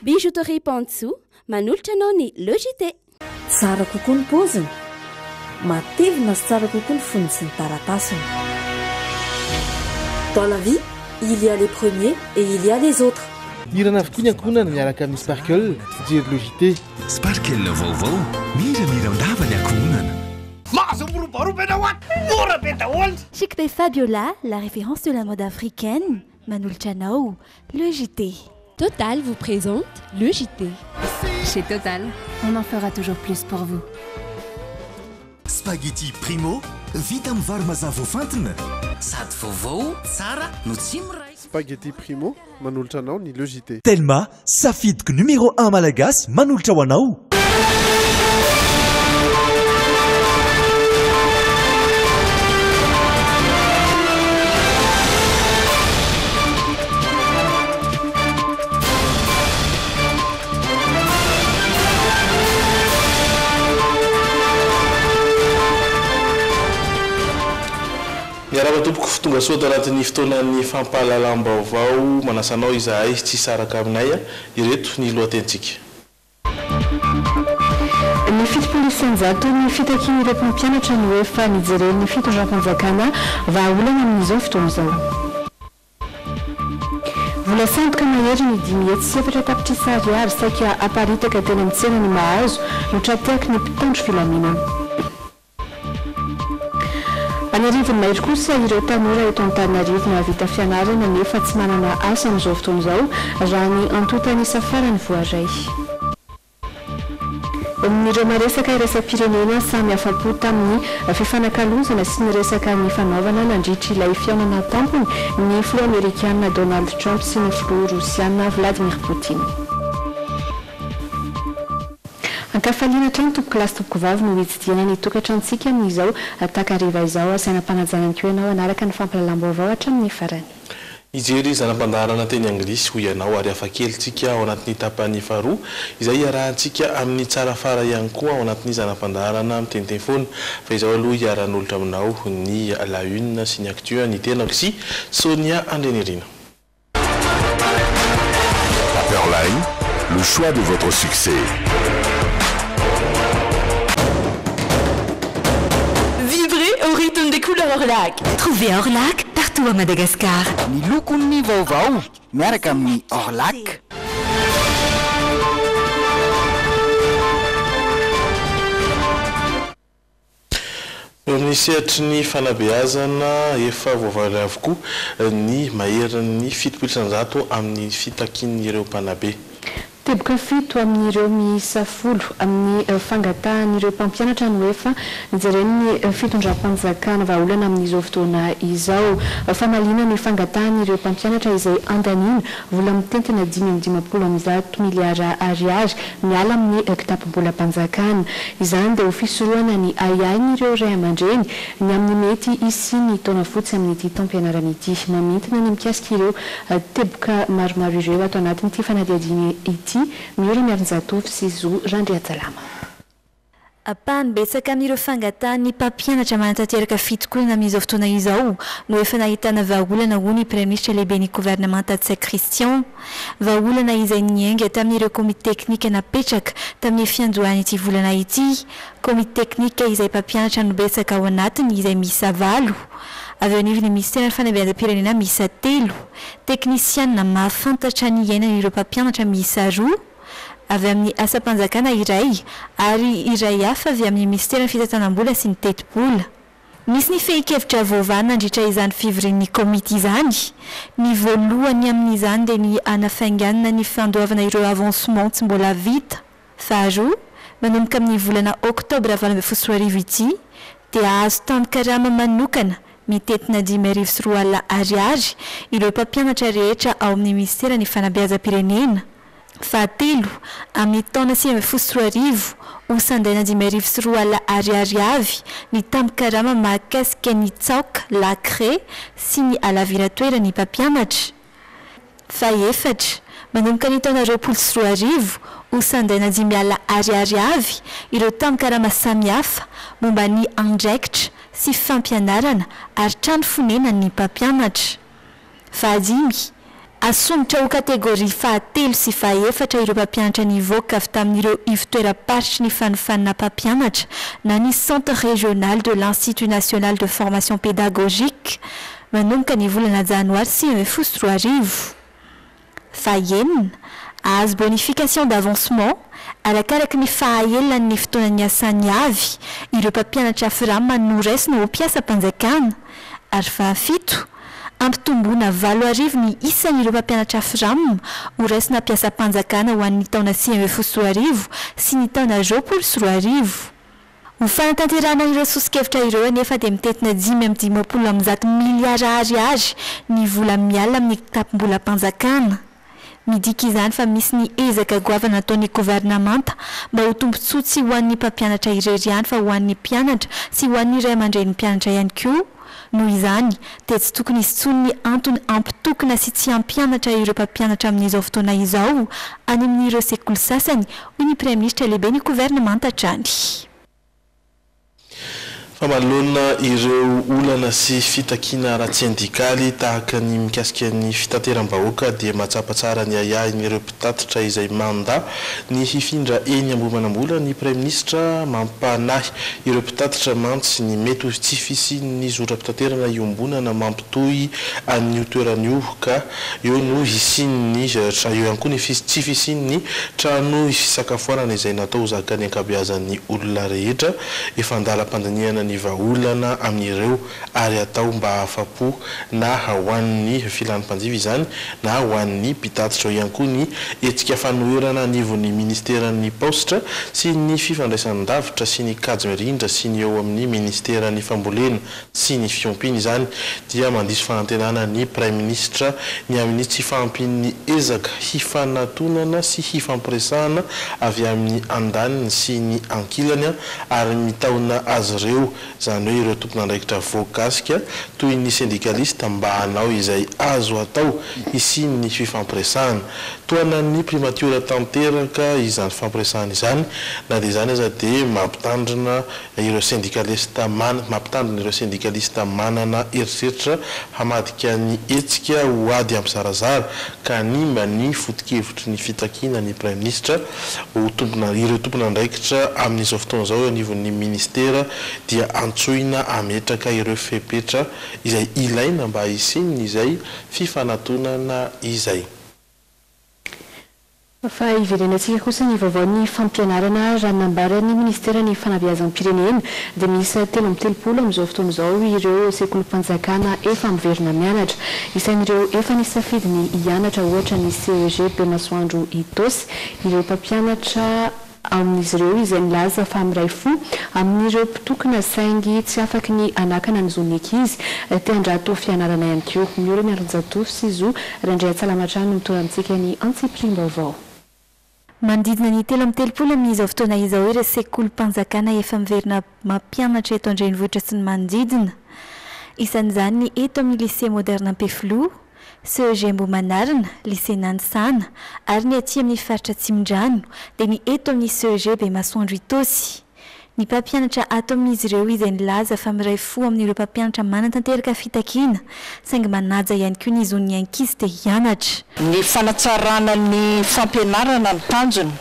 Bijouterie Pantso manolotra anao ny logité. Tsara kokoa ny paoziny, matevina sy tsara kokoa ny foniny sy ny taratasiny. Dans la vie, il y a les premiers et il y a les autres. Irana avokoa ny ankohonana miaraka amin'ny Sparkle, fijery logité. Sparkle vaovao, mira ndava ny ankohonana. Chic P Fabiola, la référence de la mode africaine, Manoul Chanao, le JT. Total vous présente le JT. Chez Total, on en fera toujours plus pour vous. Spaghetti Primo, vita amin'ny vary mazava fantina. Sady vaovao, tsara no tsy miray. Spaghetti Primo, manolotra anao ny logité. Telma, safidiko numéro 1 malagasy manolotra ho anao. Miarahaba tompoko fitonga soa tao anatin'ny fotoanan'ny fampahalalam-baovao manasanao izahay tsy saraka aminay ireto ny lohatentsika. Ny fitopolo-isanjato ny fitakian'ireo mpampianatra ny UEFA nijereny fitondram-panjakana vahaolana amin'izao fotoana izao. Vola sandoka mahery ny 10,7 tapitrisa ariary saika aparitaka teny amin'ny tsena ny mahazo no trateaky ny mpitandro filaminana. Anarivony mahery kosa ireo tanora eto Antananarivo nahavita fianarana nefa tsy manana asa amin'izao fotoana izao raha ny antotany safarany voaray. Amin'ireo maresaka iraisam-pirenena samy afa-po tamin'ny fifanakalozana sy ny resaka ny fanaovana nandritra ilay fihaonana tampony ny filoha amerikanina Donald Trump sy ny filoha rosiana Vladimir Poutine. Ankafaliana trano tompoko lasy tompoko vavy no hitsidiana ny tokatrantsika amin'izao takariva izao sainam-panajana ko ianao anaraka ny fampalalam-baovao hatramin'ny farany. Ijery zanam-pandaharana teny anglisy ho ianao ary hafakelitsika ao anatin'ny tapany faharoa izay iarahantsika amin'ny tsara fara ihany koa ao anatin'ny zanam-pandaharana amin'ny teniteny foana fa izao aloha iaran'olona aminao ny la une sy ny actu ny tena sy Sonia Andrenirina. Paperline, le choix de votre succès. Vibrez au rythme des couleurs Orlac. Trouvez Orlac partout à Madagascar. Ny lokony vaovao miaraka amin'ny Orlac. Amin'ny sehatry ny fanabeazana efa voavaly avokoa ny maherin'ny fitopolo-isanjato amin'ny fitakian'ireo mpanabe. Teboka fito amin'ireo miisa folo amin'ny fangatahan'ireo mpampianatra ny UEFA nijereny ny fitondram-panjakana vahaolana amin'izao fotoana izao. Famalina ny fangatahan'ireo mpampianatra izay andanina vola mitentina 5,10 miliara ariary miala amin'ny kitapom-bolam-panjakana. Izany dia ho fisorohana ny aiain'ireo ray aman-dreny ny amin'ny mety isy ny taona fotsy amin'ity taom-pianarana ity. Mamintina ny mikasika ireo teboka maromaro ireo ato anatin'ity fanadihadiana ity. Miora miarin-jatovy sy zo randriatsalama. Apany betsaka amin'ireo fangatahany mpampianatra manantanteraka fitokonana amin'izao fotoana izao no efa nahitana vahaolana ho ny Premier ministre lehibe ny gouvernement Tsaik Christian. Vahaolana izay niainga tamin'ireo komite teknika napetraka tamin'ny fiandohany ity volana ity. Komite teknika izay mpampianatra no betsaka ao anatiny izay miisa 8. Avy eo anivon'ny ministera fanabeazam-pirenena miisa 3, teknisianina mahafantatra ny iainan'ireo mpampianatra miisa 2, avy amin'ny asa-panjakana iray ary iray hafa avy amin'ny ministera fitantanam-bola sy ny teti-bola. Misy ny fehi-kevitra vaovana nandritra izany fivorian'ny komite izany. Ny voalohany amin'izany dia ny anafainganana ny fandoavana ireo avancement tsy mbola vita. Faharoa, manomboka amin'ny volana oktobra 2024 ity dia azo tankarama manokana mitetina 10,4 ariary ireo mpampianatra rehetra ao amin'ny ministera ny fanabeazam-pirenena. Fahatelo, amin'ny taona 2024 ho sandaina 10,4 ariary avy ny tampikarama mahakasika ny tsaoka, lakre sy ny alaviratoerany mpampianatra. Fahaefatra, manomboka ny taona 2024 ho sandaina 10 ariary avy ireo tampikarama samihafa momba ny andraikitra sy fampianarana ary trano fonena ny mpampianatra. Fahadimy, asombotra ho kategoria fahatelo sy fahaefatra ireo mpampianatra nivoaka avy tamin'ireo ivitoera-paritry ny fanofanana mpampianatra na ny centre régional de l'institut national de formation pédagogique manomboka ny volana janoary 2024 fahaenina azo bonification d'avancement arakaraky ny fahaelona ny fotoanany asany avy ireo mpampianatra firama noraisina ho mpiasa-mpanjakana ary fahafito ampitomboana 8 ny isan'ireo mpampianatra firama ho raisina mpiasa-mpanjakana ho an'ny taona 2024 sy ny taona 2024 ho fanatanterana ireo sosikevitra ireo anefa dia mitetina 5.10 miliara ariary ny vola miala amin'ny tapim-bolam-panjakana midika izany fa misy ny ezaka goavana ataon'ny gouvernemanta mba ho tombontsoa ho an'ny mpampianatra irery ihany fa ho an'ny mpianatra sy ho an'ny ray aman-dren'ny mpianatra ihany koa noho izany dia tsy tokony hisy tsony ny antony ampitokona sy tsy ampianatra ireo mpampianatra amin'izao fotoana izao any amin'ireo sekoly sasany hoy ny premier ministre lehibe ny gouvernemanta hatrany. Famalona ireo olana sy fitakiana ara-tsindikaly tahaka ny mikasika ny fitateram-bahoaka dia matsapa tsara ny ayahin'ireo mpitatitra izay manda ny hifindra eny ambomanambola ny premier ministre mampanahy ireo mpitatitra mantsy ny mety ho tsy fisian'ny zora-pitaterana iombonana mampitohy an'io toeran'io ka eo no hisin'ny eo ihany koa ny tsy fisian'ny trano fisakafoanana izay natao zaka ny ankabeazan'ny olona rehetra efa andalam-pandaniana ny vaolana amin'ireo ary atao mba afapo na hoan'ny filan'ny mpanjifa izany na hoan'ny mpitatitra ihany koa ny etsika fanoherana anivon'ny ministeran'ny postra sy ny fifandraisan-davitra sy ny kajy mirindra sy ny eo amin'ny ministeran'ny fambolena sy ny fiompiana izany dia mandiso fanantenana ny premier ministre ny amin'ny tsy fampin'ny ezaka hifanatonana sy hifampiresahana avy amin'ny andaniny sy ny ankilany ary mitaona azy ireo zany hoe ireo tompon'andraikitra voakasika toy ny syndikalista mba hanao izay azo atao isin'ny fifampiresahana toana ny primatiora tanteraka izany fampiresahana izany na dia izany aza dia mampitandrina ireo syndikalista mampitandrina ireo syndikalista manana eritreritra hamadika ny etsika ho ady amin'ny zarazara ka nimba ny foto-kevitry ny fitakiana ny premier ministre ho ireo tompon'andraikitra amin'izao fotoana izao anivon'ny ministera dia antsoina ametraka ireo fepetra izay ilaina mba hisinny izay fifanatonana izay. Fa iverenantsika kosa ny vaovao ny fampianarana raha nambaran'ny ministera ny fanabeazam-pirenena dia misy 13 amin'izao fotoana izao ireo sekolim-panjakana efa miverina mianatra isan'ireo efa nisafidy ny hianatra ohatra ny CEG Bemasoandro Itosy ireo mpampianatra amin'izy ireo izay nilaza fa amiray fo amin'ireo mpitokana saingy tsy afaky ny anakana ny zony ankizy te-handrato fianarana ihany koa miora miaron-jatofo sy zo randray atsalamatrano mitora amintsika ny antsiprim-baovao. Mandidina ny 13 amin'izao fotoana izao ireo sekolim-panjakana efa miverina mampianatra eto andrenivohitra sy ny manodidina isan'izany ny eto amin'ny lycée moderne Ampefiloha CEG Mbomanarina, lycée Nanisana ary ny aty amin'ny faritra Tsimindranno dia ny eto amin'ny CEG Bemasoandro Itosy. Ny mpampianatra ato amin'izy ireo izay nilaza fa miray fo amin'ireo mpampianatra manatanteraka fitakiana saingy manaja ihany koa ny zon'ny ankizy te hianatra. Ny fanatsarana ny fampianarana ny tanjony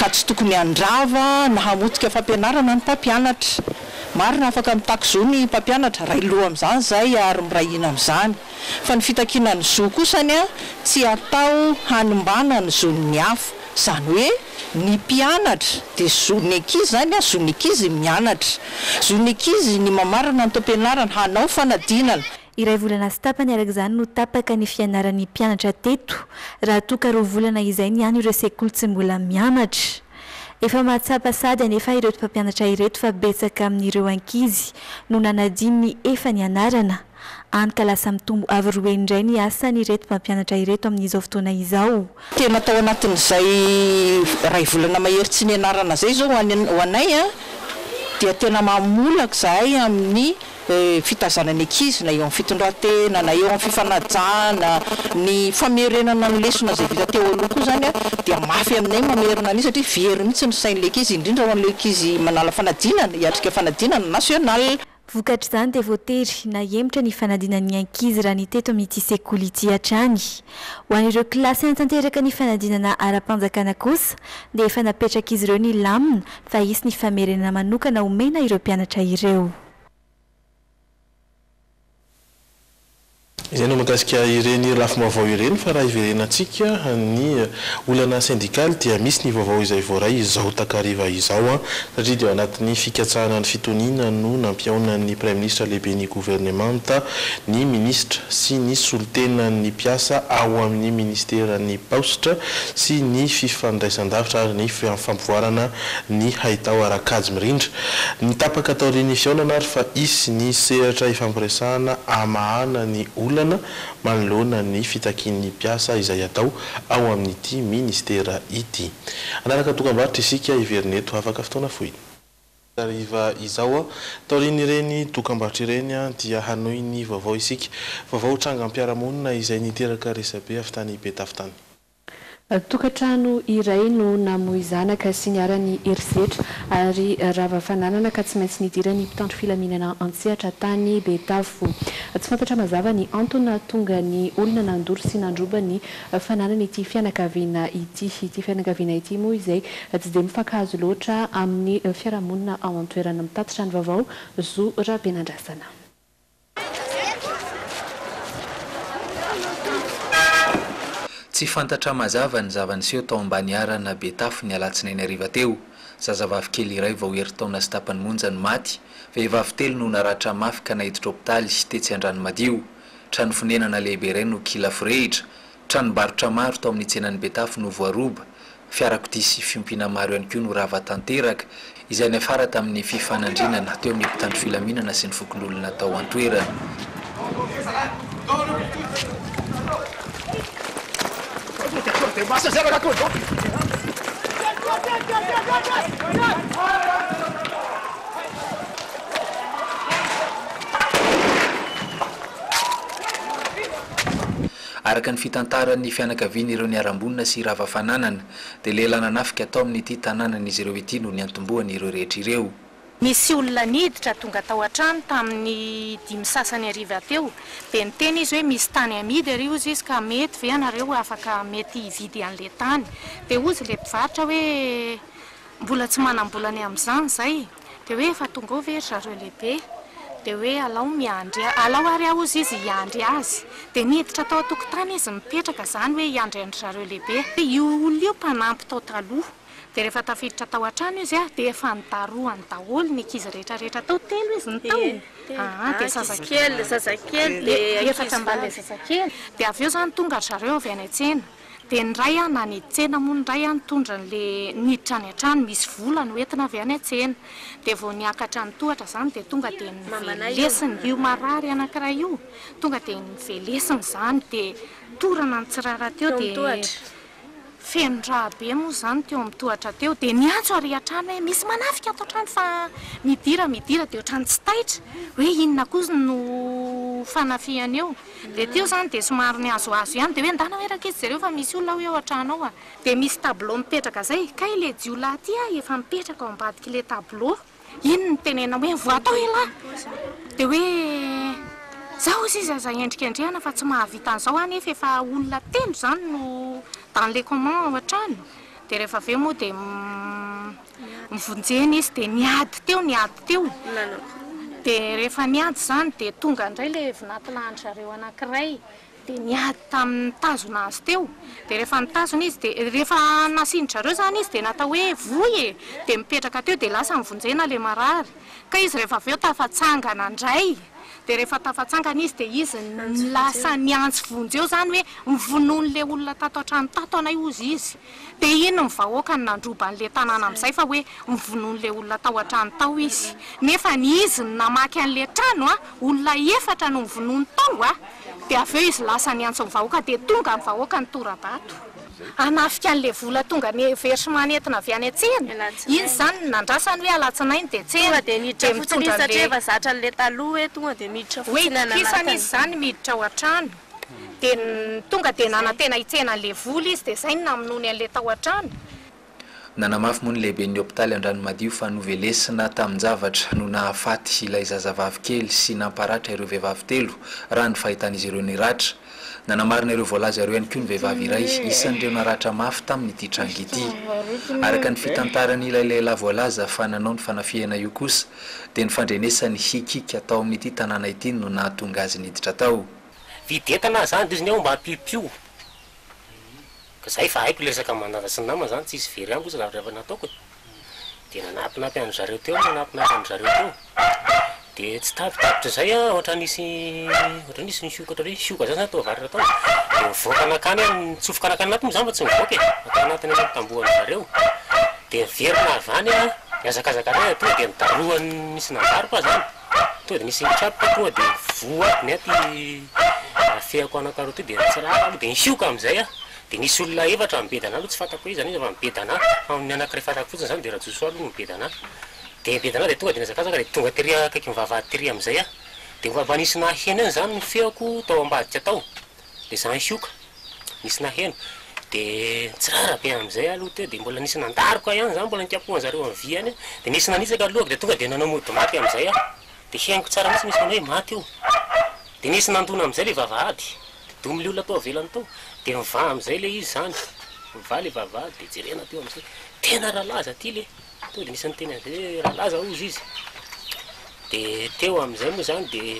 ka tsy tokony handrava na hamotika fampianarana ny mpampianatra. Marina afaka mitako zo ny mpampianatra ray loha amin'izany zay ary mirahina amin'izany fa ny fitakiana ny zo kosany tsy atao hanimbana ny zon'ny hafa zany hoe ny mpianatra dia zon'ny ankizy zany zon'ny ankizy mianatra zon'ny ankizy ny mamarana ny tom-pianarana hanao fanadinana. Iray volana sy tapany araka izany no tapaka ny fianaran'ny mpianatra teto raha toka roa volana izay ny any ireo sekoly tsy mbola mianatra. Efa mahatsapa sady anefa ireto mpampianatra ireto fa betsaka amin'ireo ankizy no nanadiny efa ny anarana anka lasa mitombo avy roa indray ny asany ireto mpampianatra ireto amin'izao fotoana izao. Tena tao anatin'izay ray volana mahery tsy ny anarana zay zao ho anay dia tena mamolaka zahay amin'ny fitazanany ankizy na eo amin'ny fitondratena na eo amin'ny fifanajana ny famerenana ny lesona zay vita teo aloha koa zany dia mafy aminay mamerina ny satria very mihitsy ny sain'le ankizy indrindra ho an'le ankizy manala fanadinana hiatrika fanadinana nasional. vokatra izany dia voatery na emotra ny fanadinan'ny ankizy raha ny teto amin'ity sekoly ity hatrany ho an'ireo kilasy anatanteraka ny fanadinana ara-panjakana kosa dia efa napetraka izy ireo ny lamina fa isy ny famerenana manokana omena ireo mpianatra ireo. Izay no makasika ireny lafo vaovao ireny fa raha iverenantsika ny olana syndikaly dia misy ny vaovao izay voaray izao takariva izao satria dia anatin'ny fikatsahana ny fitoniana no nampiaonan'ny Prime Ministre lehibe ny gouvernemanta ny ministra sy ny solontenan'ny mpiasa ao amin'ny ministeran'ny paostra sy ny fifandraisan-davitra ary ny fampivoarana ny haitao arakajy mirindra ny tapaka atao reny fiaonana ary fa isy ny sehatra ifampiresahana amahana ny olana manoloana ny fitakian'ny mpiasa izay atao ao amin'ity ministera ity. Anaraka dokam-barotra isika iveryneto afaka fotoana fohy. Ariva izao taoriny ireny dokam-barotra ireny dia hanoy ny vaovao isika vaovao trangam-piaramonina izay niteraka resabe avy tany Betafitany. Tokatrano iray no namoy zanaka sy niara-ny erisetra ary rava-fananana ka tsy maintsy nidirany mpitandro filaminana antsehatra tany Betafo. Tsy fantatra mazava ny antony tonga ny olona nandory sy nandroba ny fananana ity fianakaviana ity moa izay tsy dia mifankahazo loatra amin'ny fiarahamonina ao an-toerana mitatitra ny vaovao Zo Rabenandrasana. Tsy fantatra mazava ny zava-niseho tao ambany arana Betafo ny alatsinainy hariva teo. Zazavavy kely iray vao herintaona sy tapany monja ny maty, vehivavy telo no naratra mafy ka nahiditra hopitaly tetsy an-drano madio. Trano fonenana lehibe iray no kila forehitra, tranombarotra maro tao amin'ny tsenan'ny Betafo no voaroba, fiarakodia sy fiompiana maro ihany koa no rava tanteraka, izay niafara tamin'ny fifanandrinana teo amin'ny mpitandro filaminana sy ny fokon'olona tao an-toerana. Araka ny fitantaran'ny fianakaviana ireo niarambonina sy rava-fananana dia lehilahy nanafika atao amin'ity tanànan'izy ireo ity no niantombohany ireo rehetra ireo. Misy olona niditra tonga tao an-trano tamin'ny 5 sasany hariva teo dia niteny izy hoe misy tany amidy ary izy ka mety ve anareo afaka mety hividy an'ilay tany dia ozy ilay mpivarotra hoe mbola tsy manam-bolany amin'izany izay dia hoe efa tonga ao ve zareo lehibe dia hoe alao ary aho izy hiandry azy dia niditra tao an-tokotany izy mipetraka izany hoe hiandry andry zareo lehibe dia io olona io mpanampy tao taloha. Dia rehefa tafiditra tao an-trano izy dia efa nidaroany daholo ny ankizy rehetrarehetra tao telo izy ny tao. Dia zazakely dia efatra ambany zazakely dia avy eo izany tonga zareo avy any an-tsena dia ny ray na ny tsena moa ny ray nitondra n'ilay niditra any an-trano misy vola no entina avy any an-tsena dia vao niakatra ny tohatra izany dia tonga dia nivelesiny io marary anankiray io tonga dia nivelesiny izany dia torana ny tsirara teo dia fendraha be moa izany teo amin'ny tohatra teo dia niantso ary an-trano hoe misy manafika ato an-trano fa midira dia ohatrany tsy taitra hoe inona kosa no fanafiany eo dia teo izany dia somary ny azoazo ihany dia hoe ndana oeraka izy zareo fa misy olona eo an-trano ao dia misy tableau mipetraka izay ka ilay jiolahy ty efa mipetraka ao ambadika ilay tableau ino ny tenena hoe voatao elahy dia hoe zaho izy aza endrikendrehana fa tsy mahavita an'izao any efa olona telo izany no dans les communs ao an-trano dia rehefa avy eo moa dia mivonjena izy dia niady teo dia rehefa niady izany dia tonga indray ilay vinatylahany zareo anankiray dia niady tamin'ny tazona azy teo dia rehefa nitazona izy dia rehefa nasindry zareo izany izy dia natao hoe voy dia mipetraka teo dia lasa mivonjena ilay marary ka izy rehefa avy eo tafatsangana indray dia rehefa tafatsangana izy dia izy lasa niantsy vonjy eo izany hoe mivonon'ilay olona tato an-trano tato anay ozy izy dia ino ny vahoaka ny nandroba an'ilay tanàna amin'izay fa hoe mivonon'ilay olona tao an-trano tao izy nefa ny izy namaky an'ilay trano olona efatra no mivonony tao dia avy eo izy lasa niantso ny vahoaka dia tonga ny vahoaka ny torabato anafika an'ilay vola tonga ny versement entina avy any an-tsena iny izany nandrasany hoe alatsinainy dia tsena dia mitondra satria efa zatra an'ilay taloha hoe tonga dia miditra fotsiny kisany izy izany miditra ao an-trano dia tonga dia nanantena hitsena an'ilay vola izy dia izay no namonoany an'ilay tao an-trano. nanamafy moa ny lehibe ny hôpitaly Andranomadio fa novelesina tamin-javatra no nahafaty ilay zazavavy kely sy namparatra ireo vehivavy telo raha ny fahitan'izy ireo niratra. Nanamarina ireo voalaza ireo ihany koa ny vehivavy iray isan'ireo naratra mafy tamin'ity trangy ity. Araka ny fitantaran'ilay lehilahy voalaza fa nanao ny fanafihana io kosa dia ny fandrenesany hikika atao amin'ity tanàna ity no nahatonga azy niditra tao. Videtana zany dia izy ny ao mba piopio. Ka zay fa haiko le resaka manana sy nama zany tsy isy very amiko izy zavatra efa nataoko. Dia nanapinapy andry zareo teo, nanapinapy andry zareo teo. Dia tsy tapitapitra zay ohatra nisy ny sioka ohatra hoe sioka zany atao varitra tao. Dia mivoaka anakany mitsofoka anakany anaty moa zany fa tsy mivoaka e. Atao anatiny anaty tamboho andry zareo. Dia verina avany miazakazaka rey tonga dia midaroany nisy nandaro koa zany. Tonga dia nisy trapoka tonga dia voa ny aty afehako anakaro ty dia tsirako dia nisioka amin'izay dia nisy olona efatra mibedana aloha tsy fatako hoe zany izy fa mibedana amin'ny anankiray fatako fotsiny zany dia Rajosoa aloha mibedana. Dia mibedana dia tonga dia niazakazaka dia tonga tery akaiky mivavahady tery amin'izay dia mba nisy naheno eny zany ny feoko tao ambadika tao. Dia zany sioka nisy naheno dia tsirara be amin'izay aloha teo dia mbola nisy nandaro koa ihany zany mbola nikapohan zareo amin'ny vy any dia nisy nanisaka aloha dia tonga dia nanamody maty amin'izay dia hiaingo tsara mihitsy misy manao hoe maty io. Dia nisy nandona amin'izay le vavahady domy le olona tao avelany tao dia miva amin'izay le izy zany miva le vavahady dia jerena teo amin'izay tena rahalaza ty le to dia nisy nyteny hoe rahalaza ozy izy. Dia teo amin'izay moa zany dia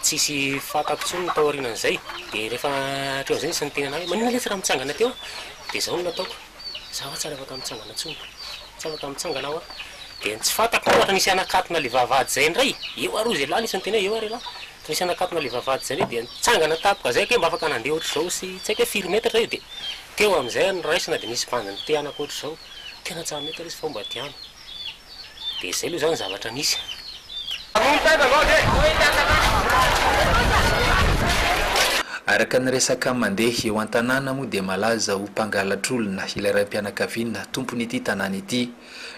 tsisy fatako tsony tao aorianan'izay dia rehefa teo amin'izay nisy nyteny anahy manina lesy raha mitsangana teo dia zao no nataoko zaho tsy afaka mitsangana tsony tsy afaka mitsangana aho dia tsy fatako ohatra nisy anakatona le vavahady zay indray eo aroa zay lahy nisy nyteny hoe eo ary lahy nisy anakatona le vavahady zay dia nitsangana tapoka zay ke mba afaka nandeha ohatr'izao sy tsy haiko hoe firy metatra io dia teo amin'izay nyraisina dia nisy bandiny teanako ohatr'izao tena tsara metatra izy fomba tiana dia zay aloha zany zavatra nisy. Araka ny resaka mandeha eo an-tanàna moa dia malaza ho mpangalatr'olona ilay raim-pianakaviana tompon'ity tanàna ity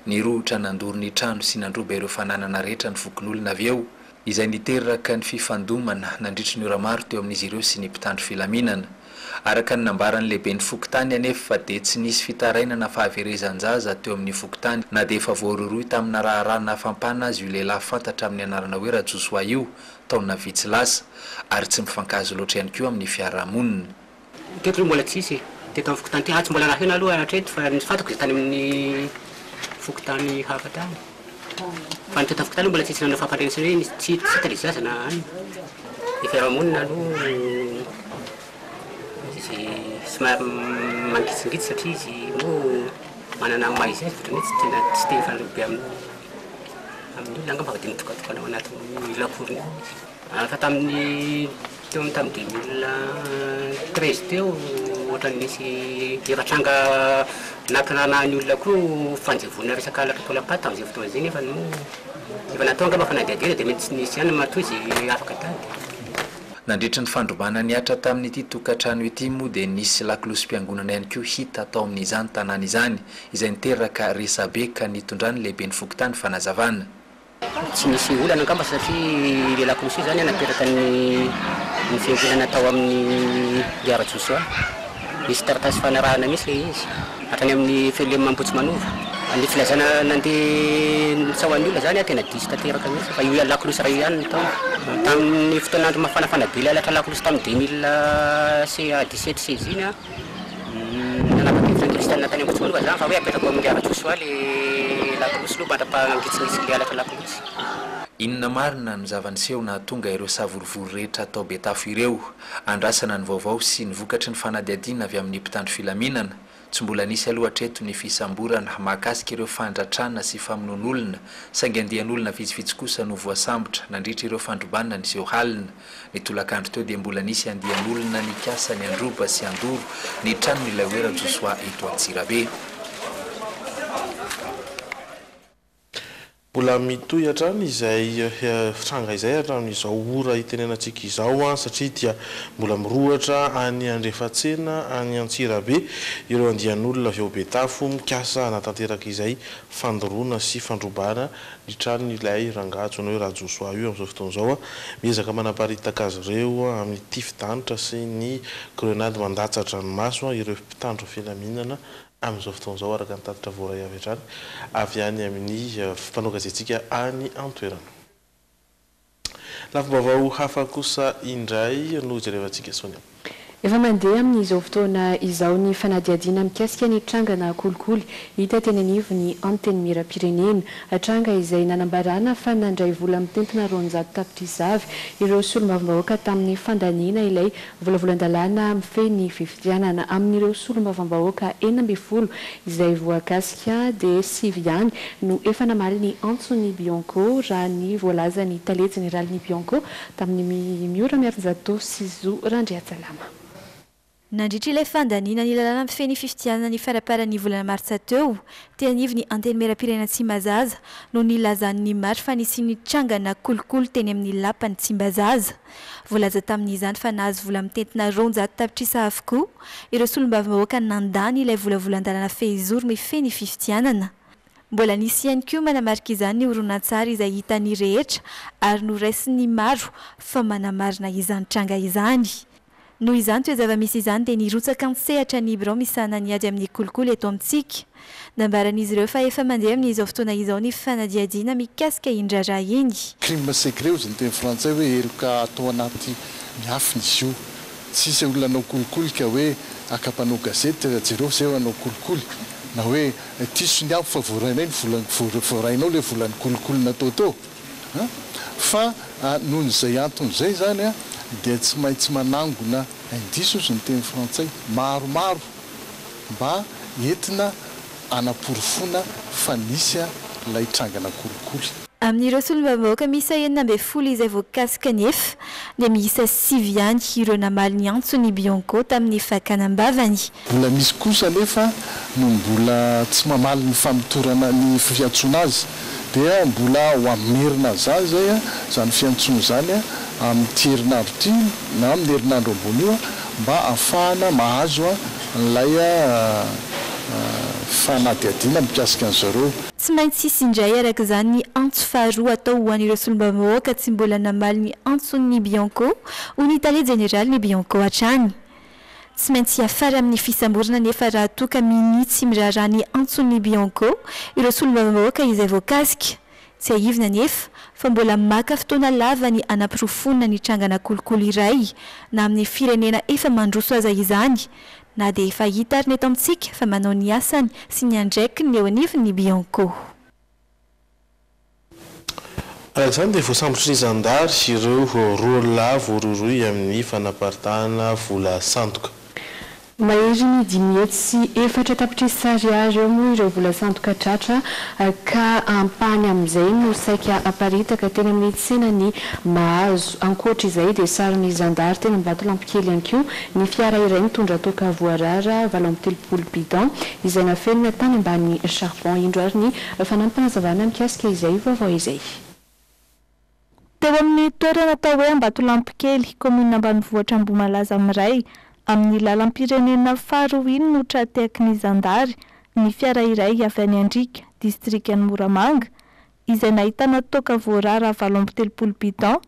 nirohotra nandoro ny trano sy nandroba ireo fananana rehetra ny fokon'olona avy eo izay niteraka ny fifandomana nandritry ny ora maro teo amin'izy ireo sy ny mpitandro filaminana. Araka ny nambarany lehibe ny fokotany anefa fa dia tsy nisy fitarainana fahaverezan-jaza teo amin'ny fokotany na dia efa voaroroy tamina raharana fampana azy io lehilahy fantatra amin'ny anarana hoe Rajosoa io taona vitsy lasa ary tsy mifankazo loatra ihany koa amin'ny fiarahamonina. Teto mbola tsisy teto amin'ny fokotany ty tsy mbola naheno aloha hatreto fa nisy fatako izay tany amin'ny fokotany hafa tany fa ny teto amin'ny fokotany mbola tsisy nanao fampandrenesana hoe tsy talizaza na any ny fiarahamonina aloha somary mangitsingitsy satria izy moa manana maha izy azy ohatrany hoe tsy tena fanrobe amin'ny angamba fa dia mitokatokana ao anatin'ny lakorony fa tamin'ny teo tamin'ny 2013 teo ohatrany nisy efatranga nampinana ny olona koa fanjevona resaka latratolam-paty tamin'izay fotoana izay nefa efa natao angamba fa nandiadina dia mety tsy nisy ihany matoa izy afaka tady. Nandritra ny fandrombana niatra tamin'ity tokantrano ity moa dia nisy lakolosym-piangonana ihany koa hita atao amin'izany tanàna izany izay niteraka resabe ka nitondrany lehibe ny fokotany fanazavana. Tsy nisy olana angamba satria le lakolosy zany nateraka ny fiangonana atao amin'ny le Rajosoa nisy taratasy fanarahana misy le izy hatrany amin'ny filema mampotsy manova ny filazana nandeha nitsahoan'ny olona zany tena diso tanteraka mihitsy fa io lakolosy ray ihany tao tamin'ny fotoanandro mafanafana be le alatra lakolosy tamin'ny 2017 iny nanapakevitra kristianina tany ampotsy manova zany fa hoe apetako amin'ny Rajosoa le lakolosy loha mandrapangitsingitsy le alatra lakolosy. Inona marina no zavaniseho nahatonga ireo savorovory rehetra atao Betafo ireo andrasana ny vaovao sy ny vokatry ny fanadiadiana avy amin'ny mpitandro filaminana. Tsy mbola nisy aloha hatreto ny fisamborana mahakasika ireo fandratrana sy famonoan'olona saingy andian'olona vitsivitsy kosa no voasambotra nandritra ireo fandrobanana niseho halina. Ny tolakandro teo dia mbola nisy andian'olona nikasa ny androba sy andoro ny tranon'ilay hoe Rajosoa eto Antsirabe. Mbola mitohy hatrany izay tranga izay hatramin'izao ora itenenantsika izao satria dia mbola mirohatra any Andrefatsena any Antsirabe ireo andian'olona avy ao Betafo mikasa hanatanteraka izay fandoroana sy fandrobana ny tranon'ilay rangahy hoe Rajosoa io amin'izao fotoana izao miezaka manaparitaka azy ireo amin'ity fidanitra sy ny grenady mandatsatra ny maso ireo mpitandro filaminana amin'izao fotoan'izao araka ny tatitra voaray avy hatrany avy any amin'ny mpanao gazetintsika any an-toerana. Lafim-baovao hafa kosa indray no jerevantsika Sonia. Efa mandeha amin'izao fotoana izao ny fanadiadiana mikasika ny trangana kolikoly hita teny anivo ny anteny miram-pirenena tranga izay nanambarana fa nandray vola mitentina 200 tapitrisa avy ireo solombavambahoaka tamin'ny fandaniana ilay volavolan-dalàna mifeny fifidianana amin'ireo solombavambahoaka 40 izay voakasika dia 9 ihany no efa namaly ny Antsony Bianco raha ny voalaza ny tale jeneralny Bianco tamin'ny miora miarin-jato Sizo Randriatsalama. Nandritra ilay fandaniana ny lalàna mifeny fifidianana ny faraparan'ny volana martsa teo teny anivo ny anteny miram-pirenena Tsimbazaza no nilazan'ny maro fa nisy ny trangana kolikoly teny amin'ny lapany Tsimbazaza. Voalaza tamin'izany fa nahazo vola mitentina 200 tapitrisa avokoa ireo solombavambahoaka nandany ilay volavolan-dalàna fehizoro mifeny fifidianana. Mbola nisy ihany koa manamarika izany ny horonan-tsary izay hitany rehetra ary noraisiny maro fa manamarina izany tranga izany. Noho izany toezava misy izany dia nirotsaka ny sehatra ny birao misana ny ady amin'ny kolikoly eto amintsika. Nambaran'izy ireo fa efa mandeha amin'izao fotoana izao ny fanadiadiana mikasika indrara iny. Crime secret ozy ny teny frantsay hoe eroka atao anaty miafina izy io. Tsisy olona anao kolikoly ka hoe akapanao gazety jereo zay anao kolikoly na hoe tiso ny ampo fa voarainao le volan'ny kolikoly natao teo. Fa noho n'izay antony zay zany dia tsy maintsy manangona indiso ozy ny teny frantsay maromaro mba entina anaporofona fa nisy ilay trangana kolikoly. Amin'ireo solombavambahoaka miisa 40 izay voakasika nefa dia miisa 5 ihany ireo namaly ny Antsony Bianco tamin'ny fakanam-bavany. Mbola misy kosa nefa no mbola tsy mamaly ny famitorana ny fiantsona azy dia mbola ho amerina zay zany fiantsona zany amin'ny herinandro ty na amin'ny herinandro ambony io mba ahafahana mahazo n'ilay fanadiadiana mikasika an'zareo. Tsy maintsy sisy indray araka izany ny antso faharoa atao ho an'ireo solombavambahoaka tsy mbola namaly ny Antsony Bianco ho ny tale jeneralny Bianco hatrany. Tsy maintsy afara amin'ny fisamborana nefa raha toka minitsy miraharaha ny Antsony Bianco ireo solombavambahoaka izay voakasika. Tsy aivina nefa fa mbola maka fotoana lava ny anapirofona ny trangana kolikoly iray na amin'ny firenena efa mandroso aza izany na dia efa hita ary ny eto amintsika fa manao ny asany sy ny andraikiny eo anivon'ny Bianco. Alexandre dia voasambotry ny zandary ireo rola voaroroy amin'ny fanaparitahana vola sandoka. Mahery ny 10 tapitrisa ariary eo moa ireo vola sandoka tratra ka ampany amin'izay no saika aparitaka teny amin'ny tsena ny mahazo. Ankoatra izay dia sarony zandary teny Ambatolampikely ihany koa ny fiara iray mitondra toka voarara 730 bidon izay nafelona tany ambany charbon indro ary ny fanampanazavana mikasika izay vaovao izay. Teo amin'ny toerana atao hoe Ambatolampikely commune ambanivohitra Ambohimalaza amiray amin'ny lalam-pirenena faharoa iny no trateaky ny zandary ny fiara iray avy any Andrika district any Moramanga izay nahitana toka voarara 730 bidon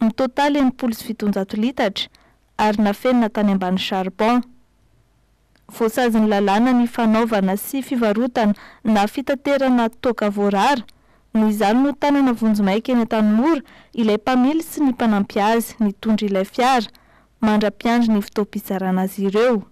ny totaly 700 litatra ary nafelona tany ambany charbon. Voasazy ny lalàna ny fanaovana sy fivarotana na fitaterana toka voarara noho izany no tanana vonjomaika eny Tanimora ilay mpamily sy ny mpanampy azy nitondra ilay fiara mandra-piandry ny fitaom-pizarana azy ireo.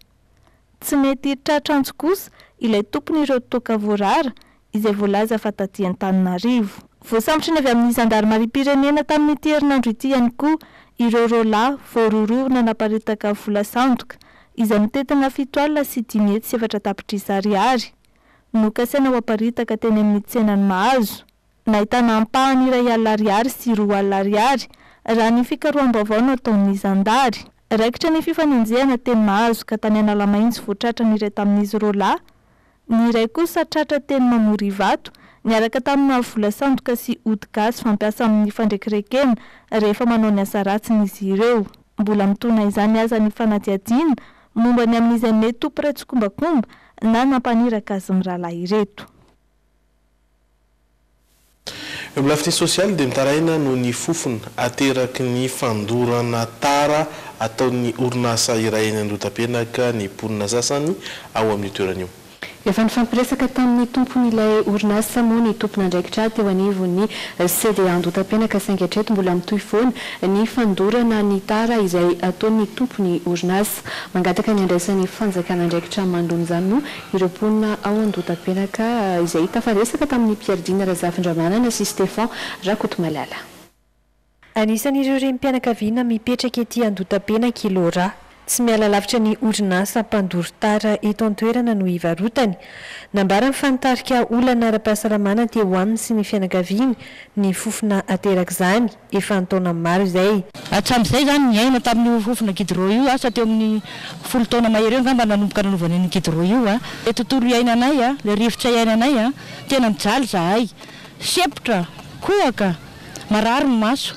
Tsy mety tratranjo kosa ilay tompony ireo toka voarara izay voalaza fa taty Antananarivo. Voasambotra ny avy amin'ny zandary mari-pirenena tamin'ity herinandro ity ihany koa ireo rola voaroro nanaparitaka vola sandoka izay mitetina 7 sy 7 tapitrisa ariary nokasaina ho aparitaka teny amin'ny tsenany mahazo. Nahitana ampahany iray alina ariary sy 2 alina ariary raha ny fikaroham-baovao nataon'ny zandary. Raikitra ny fifanenjehana teny mahazo ka tany Analamahintsy voatratra ny iray tamin'izy rola, ny iray kosa tratra teny Mamorivato niaraka tamina vola sandoka sy odi-gasy fampiasa amin'ny fandrekerekena rehefa manao ny asa ratsin'izy ireo. Mbola mitona izany aza ny fanadiadiana momba ny amin'izay mety ho piraitsokombakomba na nampaniraka azy mirahalahy ireto. Eo amin'ny lafiny sosialy dia mitaraina no ny fofona ateraky ny fandorana tara ataon'ny orinasa iray eny Andotapenaka ny mponina sasany ao amin'ny toerana io. efa nifampiresaka tamin'ny tompon'ilay orinasa moa ny tompona andraikitra teo anivon'ny CDA Andotam-pianaka Saingetreto mbola mitohy foana ny fandorana ny tara izay ataon'ny tompony orinasa mangataka ny andraisan'ny fanjakana andraikitra mandony izany moa ireo mponina ao Andotam-pianaka izay tafaresaka tamin'ny Pierre Razafindramana sy Stéphane Rakotomalala. Anisan'ireo renim-pianakaviana mipetraka ety Andotam-pianaka i Laura. Tsy miala lavitra ny orinasa mpandoro tara eto an-toerana no ivarotany. Nambara mifanitarika olana ara-pahasalamana teo aminy sy ny fianakaviany ny fofona aterak'izany efa antaona maro izay. Hatramin'izay zany niaina tamin'ny fofona kidro io asa teo amin'ny 10 taona mahery eo ngamba nanomboka nanovana ny kidro io le tontolo iainanay le rivotra iainanay tena mijaly zahay sepotra kohaka marary ny maso.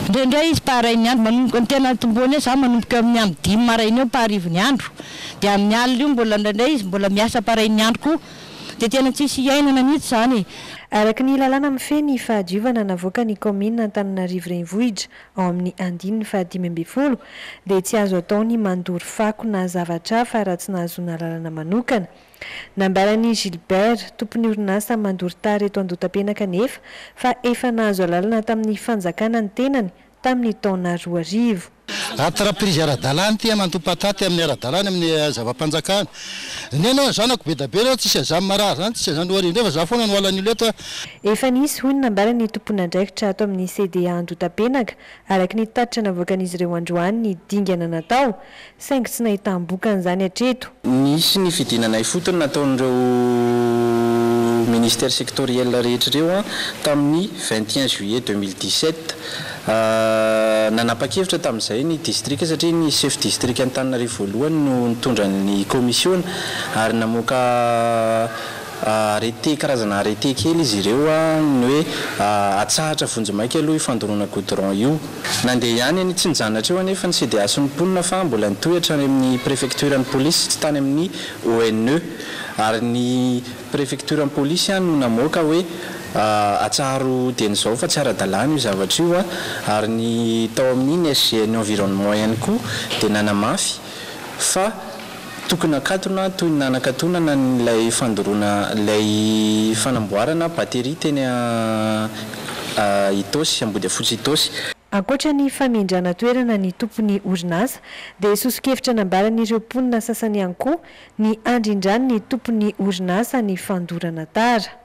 Ndrendray izy paray ny andro manomboka tena tombony za manomboka amin'ny andro 5 maraina eo parivo ny andro dia amin'ny alina io mbola ndrendray izy mbola miasa paray ny andro koa dia tena tsisy iainana mihitsy zany. Araka ny lalàna mifeny fahadiovana navoaka ny commune Antananarivo Renivohitra ao amin'ny andininy 15 dia tsy azo atao ny mandoro fako na zavatra fa raha tsy nahazona lalàna manokana. Nambaran'i Gilbert tompony orinasa mandoro tara eto Andotam-pianaka nefa fa efa nahazo lalàna tamin'ny fanjakana ny tenany tamin'ny taona 2000. Atraprizy ara-dalàna ty mantompataty amin'ny ara-dalàna amin'ny zava-panjakana. Nenao zanako be da be reo tsisy azamy marary zany tsisy azany lohariny rehefa za foana no alan'io leto. Efa nisy hoy ny nambarany tompony andraikitra ato amin'ny CDA Andotam-pianaka araka ny tatitra navoakan'izy ireo androany ny dingana natao saingy tsy nahitam-bokany zany hatreto. Nisy ny fidinanay fotony nataon'ireo ministère sectoriel rehetra reo tamin'ny 21 juillet 2017 nanapa-kevitra tamin'izay ny district satria ny chef district Antananarivo voalohany no nitondra ny commission ary namoaka arrêté karazana arrêté kely izy ireo ny hoe atsahatra vonjimaiky aloha ifandorona goudron io nandeha ihany ny tsy nijanatra eo anefa ny CDA sy ny mponina fa mbola nitohatra any amin'ny préfecture ny police tsy tany amin'ny ONE ary ny préfecture ny police no namoaka hoe atsaharo teny izao fa tsy ara-dalàna io zavatra io ary ny tao amin'ny SGN environnement ihany koa dia nanamafy fa tokony akatona toy ny nanakatonana n'ilay fandorona ilay fanamboarana batery teny Itosy Ambody Afotsy Itosy. Ankoatra ny famindrana toerana ny tompony orinasa dia sosokevitra nambaran'ireo mponina sasany ihany koa ny andrindrany ny tompony orinasa ny fandorana tara.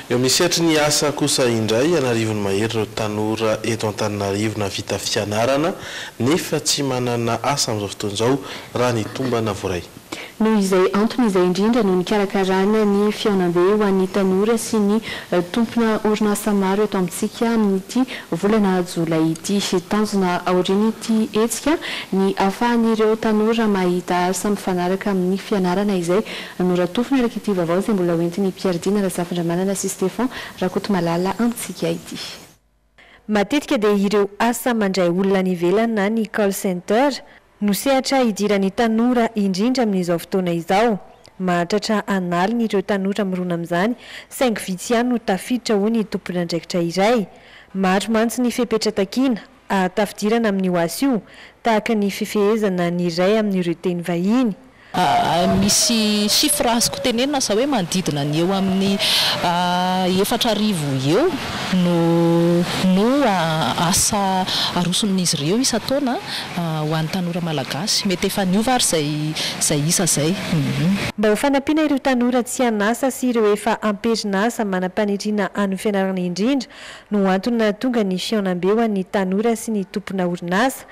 Eo misehatra ny asa kosa indray anarivony mahery ireo tanora eto Antananarivo na vita fianarana nefa tsy manana asa amin'izao fotoana izao raha ny tombana voray. Noho izay antony izay indrindra no nikarakarana ny fiaonam-be ho an'ny tanora sy ny tompona orinasa maro eto amintsika amin'ity volana jolay ity. Tanjona aorian'ity hetsika ny ahafahan'ireo tanora mahita asa mifanaraka amin'ny fianarana izay noratofina araka ity vaovao izay mbola hoentin'ny Pierre Razafindramana sy Stéphane Rakotomalala amintsika ity. Matetika dia ireo asa mandray olona ny ivelany na ny call center no sehatra idiran'ny tanora indrindra amin'izao fotoana izao. Mahatratra analina ireo tanora mirona amin'izany saingy vitsy ihany no tafiditra ho ny tompony andraikitra iray. Maro mantsy ny fepetra takiana tafidirana amin'io asa io tahaka ny fifehezana ny iray amin'ireo teny vahiny. Misy chiffre azoko tenenina sa hoe manodidina ny eo amin'ny 4,000 eo no asa aroson'izy ireo isan-taona ho an'ny tanora malagasy mety efa niova ary zay isa zay. Mba ho fanampiana ireo tanora tsy hanasa sy ireo efa amperinasa manam-paniriana amin'ny fianarana indrindra no antony tonga ny fiaonam-be ho an'ny tanora sy ny tompona orinasa.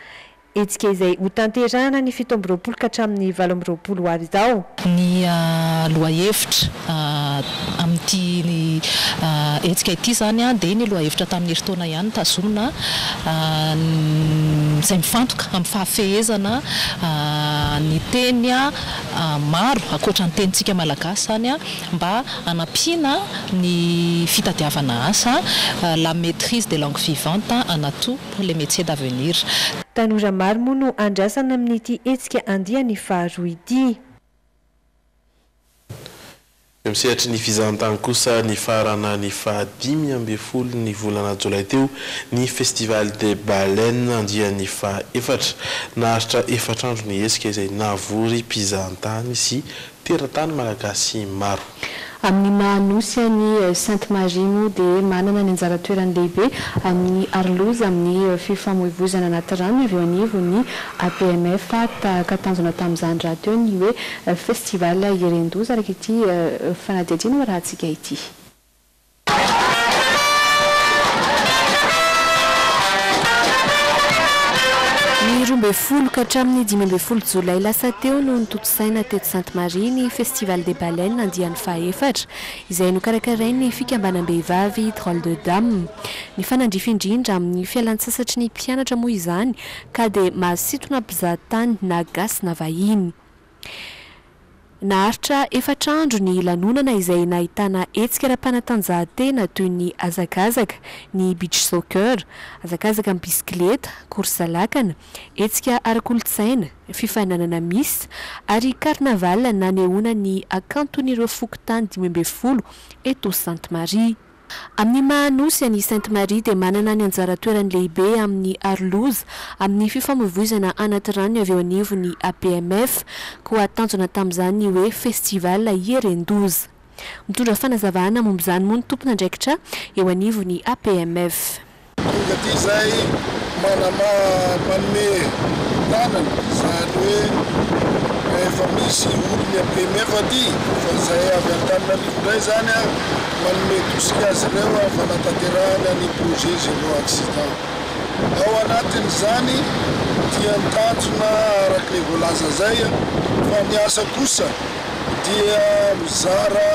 Etsika izay ho tanterahana ny 17 ka hatramin'ny 18 ary izao. Ny lohahevitra amin'ity ny etsika ity zany dia ny lohahevitra tamin'ny herintaona ihany tazomina izay mifantoka amin'ny fahafehezana ny teny maro ankoatra ny tenintsika malagasy zany mba hanampiana ny fitadiavana asa la maîtrise des langues vivantes en atout pour les métiers d'avenir. Tanora maro moa no andrasana amin'ity hetsika andiany faharoa ity. Misehatra ny fizahantany kosa ny farana ny fahadimy amby folo ny volana jolay teo ny festival de baleine andian'ny fahaefatra naharitra efatra andro ny hetsika izay navory mpizahantany sy teratany malagasy maro. Amin'ny Mahanosy ny Sainte Marie moa dia manana ny anjara toerany lehibe amin'ny arloza amin'ny fifamoivoizana anaty rano avy eo anivo ny APMF tahaka tanjona tamin'izany raha teo ny hoe festival Herendoza araka ity fanadihadiana raha antsika ity. Ny 12 ka hatramin'ny 15 jolay lasa teo no nitotosaina teto Sainte Marie ny Festival des Baleines andian'ny fahaefatra izay nokarakarain'ny fikambanam-behivavy Drôle de Dame. Ny fanandrify indrindra amin'ny fialan-tsasatry ny mpianatra moa izany ka dia mahasintona mpizahatany na gasy na vahiny. Naharitra efatra andro ny lanonana izay nahitana hetsika ara-panatanjahantena toy ny hazakazaka, ny beach soccer, hazakazaka amin'ny bisikileta, korsa lakana, hetsika ara-kolontsaina, fifaninanana misy ary carnaval nanehoana ny hakanton'ireo fokontany 12 eto Sainte Marie. Amin'ny Mahanosy ny Sainte Marie dia manana ny anjara toerany lehibe amin'ny arloza amin'ny fifamoivoizana anaty rano avy eo anivo ny APMF koa tanjona tamin'izany ny hoe festival Herendoza. Mitondra fanazavana momba izany moa ny tompona andraikitra eo anivo ny APMF. Tonga ty zay manome tanana zany hoe efa misy olony APMF aty fa zay avy an-Tananarivo indray zany manome tosika azy ireo fanatanterahana ny projet zéro accident. Ao anatin'izany dia nitanjona arak'ilay voalaza zay fa ny asa kosa dia mizara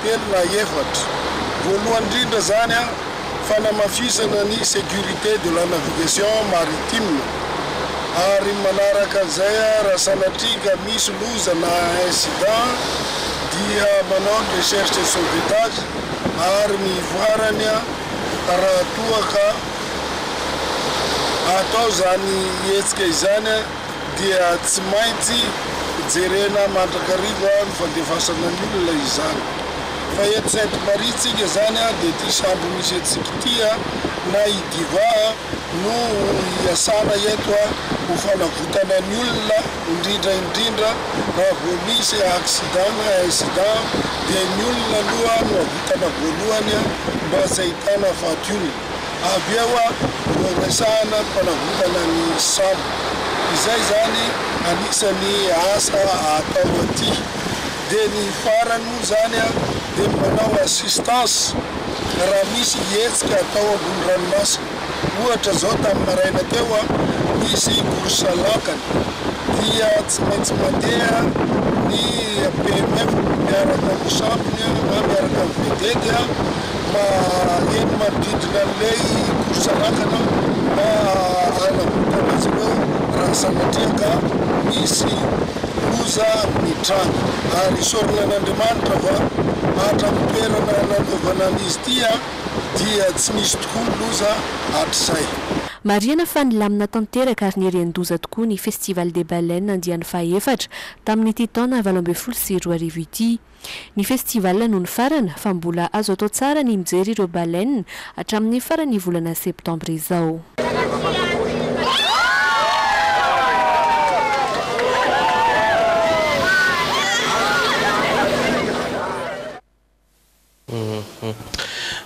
telo na efatra. Voalohany indrindra zany fanamafisana ny sécurité de la navigation maritime ary manaraka an'izay raha sanatria ka misy loza na incident dia manao ny recherche et sauvetage ary mivoarany raha toa ka atao zany hetsika izany dia tsy maintsy jerena mandrakariva ny fandefasana ny olona izany. Fa eto Sainte Marie tsika zany dia ty sambo misy etsika ity na idiva no iasana eto ho fanavotana ny olona indrindra raha vao misy accident na incident dia ny olona aloha no avotana voalohany mba tsy ahitana faty olona. Avy eo no resahana mpanavotana ny sambo. Izay zany anisany asa atao aty. Dia ny farany moa zany dia manao assistance raha misy hetsika atao ambony ranomasina. Ohatra zao tamin'ny maraina teo misy korsa lakana dia tsy maintsy mandeha ny APMF miaraka amin'ny sampony na miaraka amin'ny vedety eny manodidina an'ilay korsa lakana mba hanavotana azy ireo raha sanatria ka misy loza amin'ny trano. Ary isorina an'Andriamanitra fa hatramin'ny toerana nanaovana an'izy ity dia tsy misy tokoa loza hatrizay. Mariana fa nilamina tanteraka ary ny Herendoza tokoa ny Festival des Baleines andian'ny fahaefatra tamin'ity taona 2012 sy 2010 ity. Ny festival no ny farana fa mbola azo atao tsara ny mijery ireo baleine hatramin'ny farany volana septambra izao.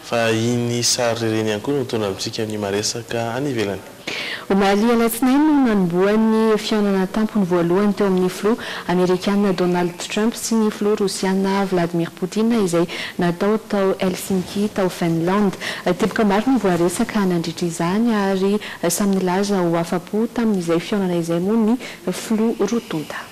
Fa iny sary reny ihany koa no tona amintsika ny maresaka any ivelany. Omaly alatsinainy no nanomboan'ny fihaonana tampony voalohany teo amin'ny filoha Amerikana Donald Trump sy ny filoha Rosiana Vladimir Poutine izay natao tao Helsinki tao Finland. Teboka maro no voaresaka nandritra izany ary samy nilaza ho afa-po tamin'izay fihaonana izay moa ny filoha rotonda.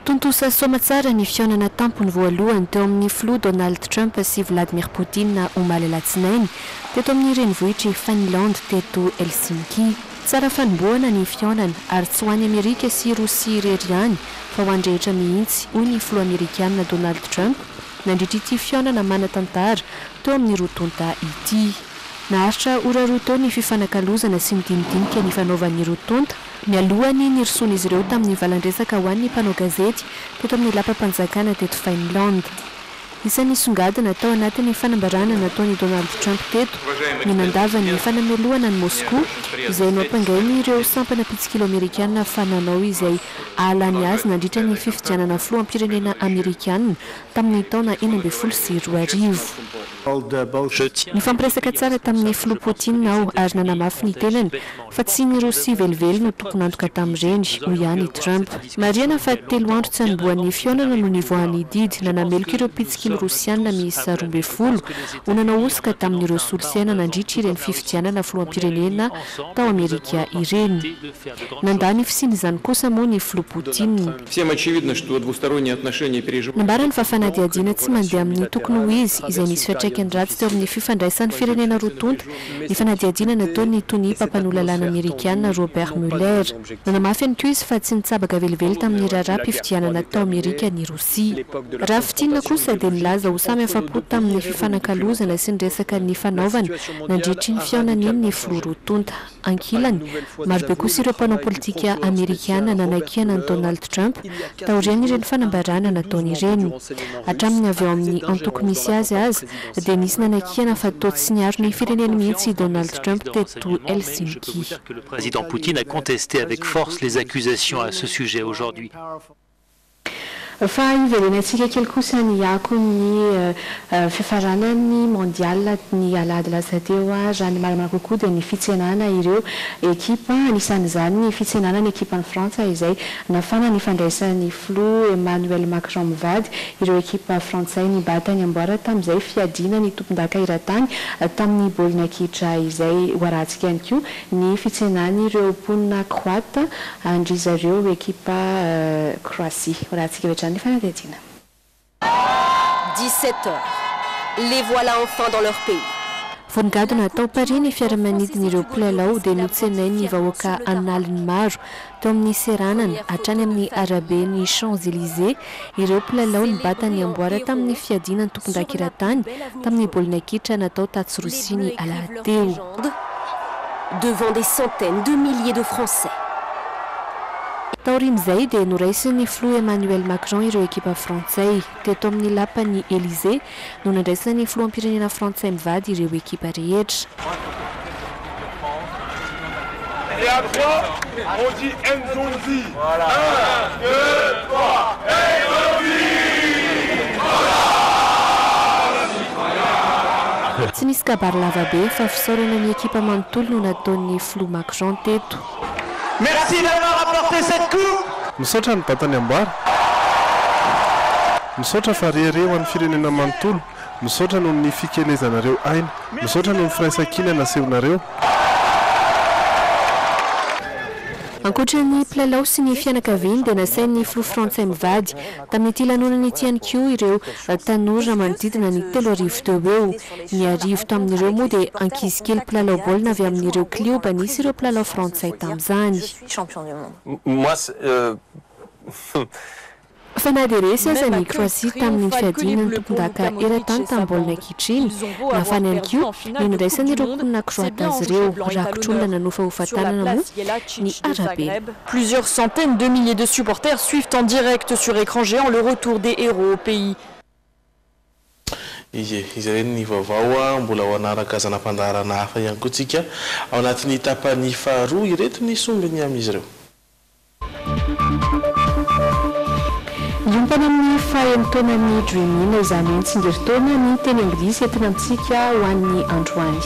Tontosa soma tsara ny fihaonana tampony voalohany teo amin'ny filoha Donald Trump sy Vladimir Poutine omaly alatsinainy teto amin'ny renivohitry Finland teto Helsinki. Tsara fanomboana ny fihaonana ary tsy ho an'ny Amerika sy Rosia irery ihany fa ho andrehitra mihitsy hoy ny filoha Amerikana Donald Trump nandritra ity fihaonana manatantara teo amin'ny rotonda ity. naharitra ora roa tao ny fifanakalozana sy ny dinidinika ny fanaovan'ny rotonta mialohany ny risoan'izy ireo tamin'ny valandresaka ho an'ny mpanao gazety teto amin'ny lapam-panjakana teto Finland. Isan'ny songadina tao anatin'ny fanambarana nataon'i Donald Trump teto ny nandavany fanameloana ny Moscou izay mampangainy ireo sampana pitsikilo amerikanina fananao izay ahalany azy nandritra ny fifidianana filoham-pirenena amerikanina tamin'ny taona 2014. Ny fampiresaka tsara tamin'ny filoha Poutine ao ary nanamafy ny tenany fa tsy ny Rosia velively no tokony antoka tamin'ireny ho ihany Trump. Mariana fa 3 andro tsy anomboan'ny fionana no nivoan'ny didy nanameloko ireo pitsikilo rosianina miisa 12 ho nanao osaka tamin'ireo solosaina nandritra ireny fifidianana filoham-pirenena tao Amerika ireny. Nandany fisiny izany kosa moa ny filoha Poutine. Nambarany fa fanadihadiana tsy mandeha amin'ny tokony ho izy izay nisy fiantraikany ratsy teo amin'ny fifandraisan'ny firenena rotonta ny fanadihadiana nataon'ny tony mpampanolalana amerikanina Robert Mueller. Nanamafy ihany koa izy fa tsy nitsabaka velively tamin'ny raharaha mpifidianana tao Amerika ny Rosia. Raha fitinina kosa dia nilaza ho samy afapo tamin'ny fifanakalozana sy ny resaka ny fanaovana nandritry ny fiaonany ny filoha rotonta. Ankilany marobe kosa ireo mpanao politika amerikana nanakihana ny Donald Trump taoriany ireny fanambarana nataony ireny. Hatramin'ny avy eo amin'ny antoko misy azy dia nisy nanakihana fa toa tsy niaro ny fireneny mihitsy Donald Trump teto Helsinki. Le président Poutine a contesté avec force les accusations à ce sujet aujourd'hui. Fa iverenantsika kely kosa ny ako ny fifaranany mondial ny alady lasa teo raha ny maramara kokoa dia ny fitsenana ireo ekipa anisan'izany ny fitsenana ny ekipa ny Frantsa izay nafana ny fandraisan'ny filoha Emmanuel Macron mivady ireo ekipa frantsay ny batany amboara tamin'izay fiadiana ny tompon-daka iratany tamin'ny baolina kitra izay hoarantsika ihany koa ny fitsenany ireo mponina croate andrizareo ekipa Croatie hoarantsika vetrany 17h. Les voilà enfin dans leur pays. Vongadina tao Paris ny fiaramanidin'ireo mpilalao dia notsenainy vahoaka analiny maro teo amin'ny seranana hatrany amin'ny araben'ny Champs-Élysées ireo mpilalao nibatany amboara tamin'ny fiadiana ny tompon-daka iratany tamin'ny baolina kitra natao tatsy Rosiny alahadeo. Devant des centaines de milliers de Français. Taorin'izay dia noraisin'ny filoha Emmanuel Macron ireo ekipa frantsay teto amin'ny lapan'ny Élysée no nandraisany filoham-pirenena frantsay mivady ireo ekipa rehetra. Et à 3, on dit Nzonzi. Voilà. 1, 2, 3, Nzonzi. Tsy nisy kabary lava be fa fisaorana ny ekipa manontolo no nataon'ny filoha Macron teto. Merci d'avoir apporté cette coupe. Misaotra ny batany amboara. Misaotra fa rehere ho an'ny firenena manontolo. Misaotra noho ny fikelezanareo aina. Misaotra noho ny firaisan-kina nasehonareo. Ankoatran'ny mpilalao sy ny fianakaviany dia nasain'ny filoha frantsay mivady tamin'ity lanonana ity ihany koa ireo tanora manodidina ny 3,000 teo eo. Ny arivo tamin'ireo moa dia ankizy kely mpilalao baolina avy amin'ireo klioba nisy ireo mpilalao frantsay tamin'izany. Fa na dia resy aza ny Croatie tamin'ny fiadiana ny tompon-daka eratany tamin'ny baolina kitriny nafany ihany koa ny niraisan'ireo mponina kroata azy ireo rakotr'olona nanofa ho fatanana moa ny arabe. Plusieurs centaines de milliers de supporters suivent en direct sur écran géant le retour des héros au pays. Izy ireny ny vaovao mbola ho anaraka zanam-pandaharana hafa ihany koa tsika ao anatin'ny tapany faharoa ireto ny sombiny amin'izy ireo. Niompana amin'ny fahaenitaonan'ny Dreamina izany hoe tsingerin-taona ny teny anglisy entina amintsika ho an'ny androany.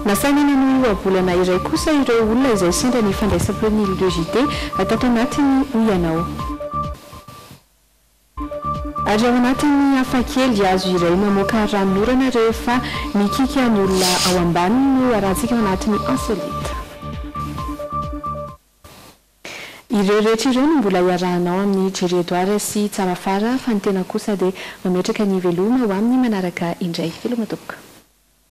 Nasanana no abolana iray kosa ireo olona izay sendra ny fandraisam-peon'ny JT tato anatiny Oianao. Ary ao anatin'ny hafakely azo iray mamoaka ranorana rehefa mikika ny olona ao ambany no arahantsika ao anatin'ny insolite. Ireo rehetra ireo no mbola iarahanao amin'ny Jeredoara sy Tsamafara fa ny tena kosa dia mametraka ny veloma ho amin'ny manaraka indray. Veloma tompoko.